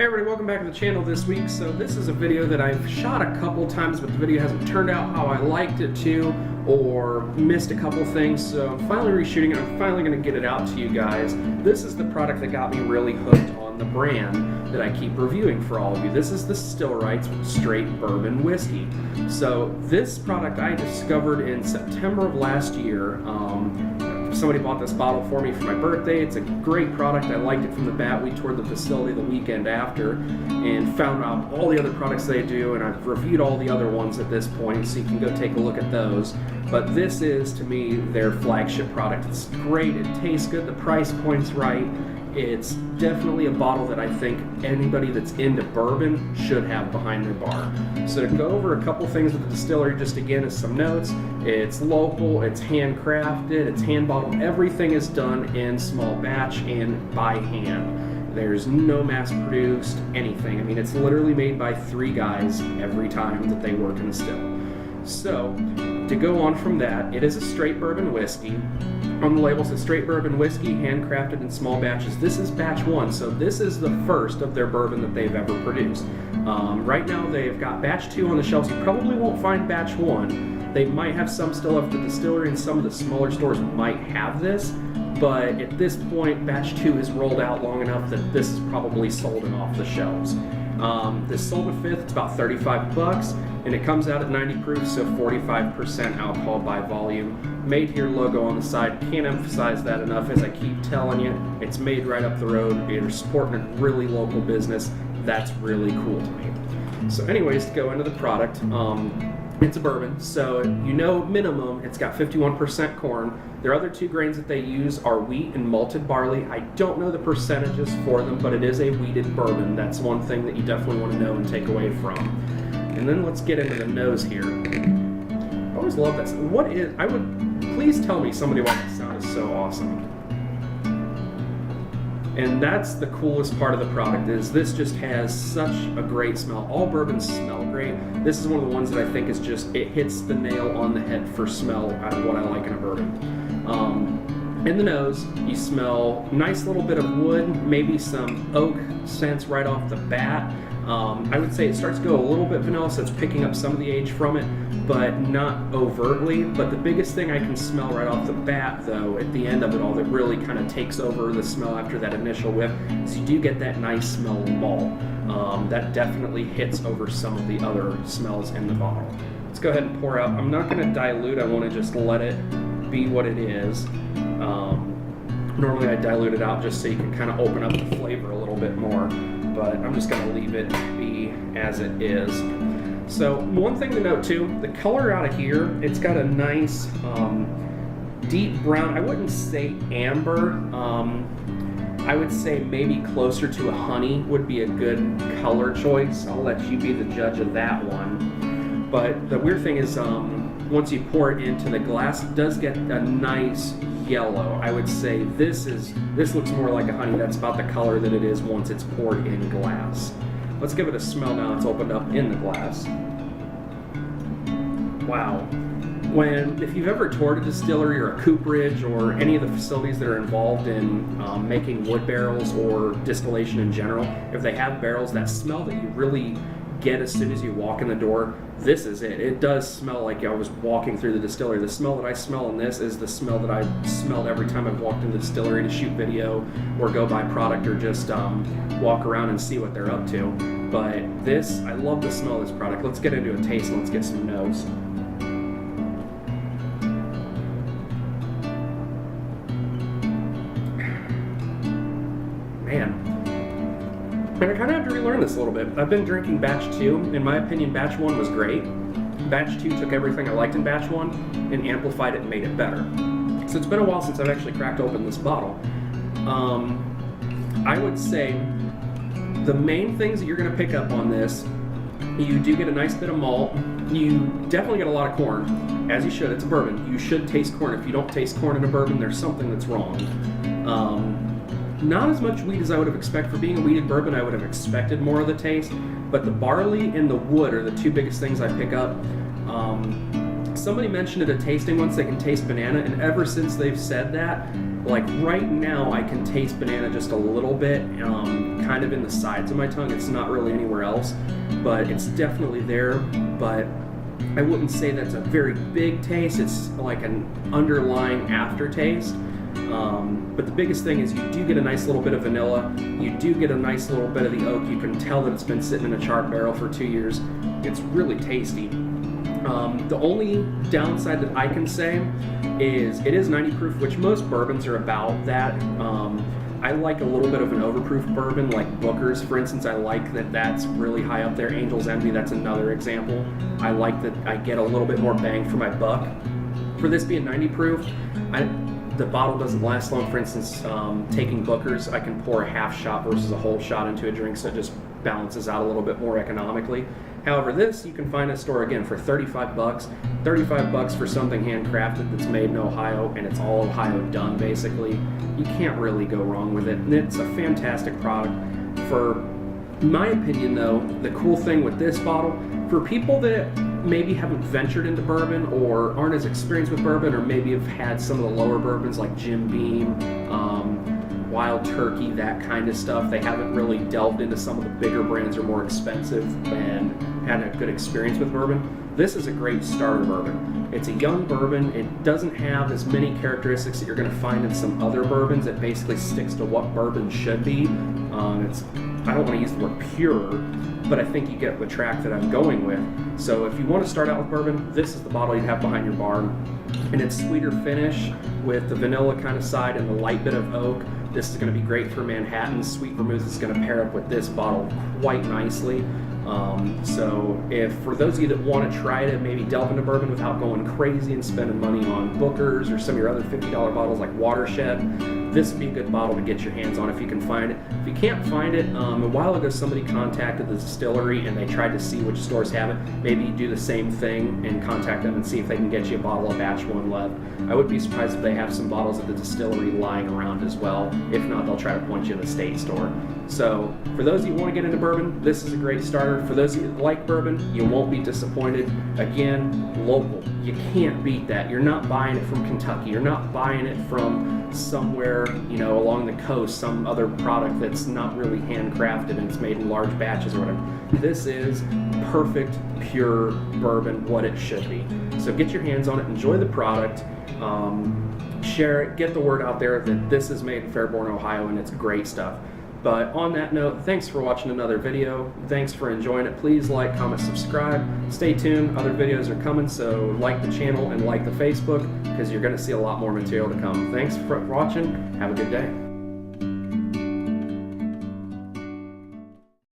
Hey everybody, welcome back to the channel this week. So this is a video that I've shot a couple times, but the video hasn't turned out how I liked it to, or missed a couple things, so I'm finally reshooting it. I'm finally going to get it out to you guys. This is the product that got me really hooked on the brand that I keep reviewing for all of you. This is the Stillwrights straight bourbon whiskey. So this product I discovered in September of last year. Somebody bought this bottle for me for my birthday. It's a great product. I liked it from the bat. We toured the facility the weekend after and found out all the other products they do, and I've reviewed all the other ones at this point, so you can go take a look at those. But this is, to me, their flagship product. It's great. It tastes good. The price point's right. It's definitely a bottle that I think anybody that's into bourbon should have behind their bar. So to go over a couple things with the distillery, just again as some notes, it's local, it's handcrafted, it's hand bottled. Everything is done in small batch and by hand. There's no mass produced anything. I mean, it's literally made by 3 guys every time that they work in the still. So to go on from that, it is a straight bourbon whiskey. On the label it says straight bourbon whiskey, handcrafted in small batches. This is batch 1, so this is the first of their bourbon that they've ever produced. Right now they've got batch 2 on the shelves. You probably won't find batch 1. They might have some still up at the distillery, and some of the smaller stores might have this, but at this point batch 2 has rolled out long enough that this is probably sold and off the shelves. This sold at 5th, it's about 35 bucks, and it comes out at 90 proof, so 45% alcohol by volume. Made here logo on the side. Can't emphasize that enough, as I keep telling you. It's made right up the road. You're supporting a really local business. That's really cool to me. So anyways, to go into the product, it's a bourbon, so you know minimum it's got 51% corn. Their other 2 grains that they use are wheat and malted barley. I don't know the percentages for them, but it is a wheated bourbon. That's one thing that you definitely want to know and take away from. And then let's get into the nose here. I always love that. Please tell me somebody why that sound is so awesome. And that's the coolest part of the product, is this just has such a great smell. All bourbons smell great. This is one of the ones that I think is just, it hits the nail on the head for smell out of what I like in a bourbon. In the nose, you smell a nice little bit of wood, maybe some oak scents right off the bat. I would say it starts to go a little bit vanilla, so it's picking up some of the age from it, but not overtly. But the biggest thing I can smell right off the bat, though, at the end of it all, that really kind of takes over the smell after that initial whiff, is you do get that nice smell of malt. That definitely hits over some of the other smells in the bottle. Let's go ahead and pour out. I'm not going to dilute. I want to just let it be what it is. Normally I dilute it out just so you can kind of open up the flavor a little bit more, but I'm just going to leave it be as it is. So one thing to note too, the color out of here, it's got a nice deep brown. I wouldn't say amber. I would say maybe closer to a honey would be a good color choice. I'll let you be the judge of that one. But the weird thing is, once you pour it into the glass, it does get a nice yellow. I would say this looks more like a honey. That's about the color that it is once it's poured in glass. Let's give it a smell now it's opened up in the glass. Wow. If you've ever toured a distillery or a cooperage or any of the facilities that are involved in making wood barrels or distillation in general, if they have barrels, that smell that you really get as soon as you walk in the door, this is it. It does smell like I was walking through the distillery. The smell that I smell in this is the smell that I smelled every time I've walked into the distillery to shoot video or go buy product or just walk around and see what they're up to. But this, I love the smell of this product. Let's get into a taste and let's get some notes. Man. And I kind of have to relearn this a little bit. I've been drinking batch 2. In my opinion, batch 1 was great. Batch 2 took everything I liked in batch 1 and amplified it and made it better. So it's been a while since I've actually cracked open this bottle. I would say the main things that you're going to pick up on this, you do get a nice bit of malt. You definitely get a lot of corn, as you should. It's a bourbon. You should taste corn. If you don't taste corn in a bourbon, there's something that's wrong. Not as much wheat as I would have expected. For being a wheated bourbon, I would have expected more of the taste, but the barley and the wood are the 2 biggest things I pick up. Somebody mentioned at a tasting once they can taste banana, and ever since they've said that, Like right now I can taste banana just a little bit, kind of in the sides of my tongue. It's not really anywhere else, but it's definitely there. But I wouldn't say that's a very big taste. It's like an underlying aftertaste. But the biggest thing is you do get a nice little bit of vanilla. You do get a nice little bit of the oak. You can tell that it's been sitting in a charred barrel for 2 years. It's really tasty. The only downside that I can say is it is 90 proof, which most bourbons are about that. I like a little bit of an overproof bourbon, like Booker's, for instance. I like that that's really high up there. Angel's Envy, that's another example. I like that I get a little bit more bang for my buck. For this being 90 proof, the bottle doesn't last long. For instance, taking Booker's, I can pour a half shot versus a whole shot into a drink, so it just balances out a little bit more economically. However, this you can find in a store again for 35 bucks. 35 bucks for something handcrafted that's made in Ohio, and it's all Ohio done basically. You can't really go wrong with it, and it's a fantastic product. For my opinion though, the cool thing with this bottle, for people that maybe haven't ventured into bourbon or aren't as experienced with bourbon, or maybe have had some of the lower bourbons like Jim Beam, Wild Turkey, that kind of stuff, they haven't really delved into some of the bigger brands or more expensive and had a good experience with bourbon. This is a great starter bourbon. It's a young bourbon. It doesn't have as many characteristics that you're going to find in some other bourbons. It basically sticks to what bourbon should be. I don't want to use the word pure, but I think you get the track that I'm going with. So if you want to start out with bourbon, this is the bottle you have behind your bar. And it's sweeter finish with the vanilla kind of side and the light bit of oak. This is going to be great for Manhattan. Sweet vermouth is going to pair up with this bottle quite nicely. So if for those of you that want to try to maybe delve into bourbon without going crazy and spending money on Booker's or some of your other $50 bottles like Watershed, this would be a good bottle to get your hands on if you can find it. If you can't find it, a while ago somebody contacted the distillery and they tried to see which stores have it. Maybe do the same thing and contact them and see if they can get you a bottle of batch one left. I would be surprised if they have some bottles at the distillery lying around as well. If not, they'll try to point you to the state store. So for those of you who want to get into bourbon, this is a great starter. For those of you that like bourbon, you won't be disappointed. Again, local. You can't beat that. You're not buying it from Kentucky. You're not buying it from somewhere, along the coast, some other product that's not really handcrafted and it's made in large batches or whatever. This is perfect, pure bourbon, what it should be. So get your hands on it, enjoy the product, share it, get the word out there that this is made in Fairborn, Ohio, and it's great stuff. But on that note, thanks for watching another video. Thanks for enjoying it. Please like, comment, subscribe. Stay tuned. Other videos are coming, so like the channel and like the Facebook because you're going to see a lot more material to come. Thanks for watching. Have a good day.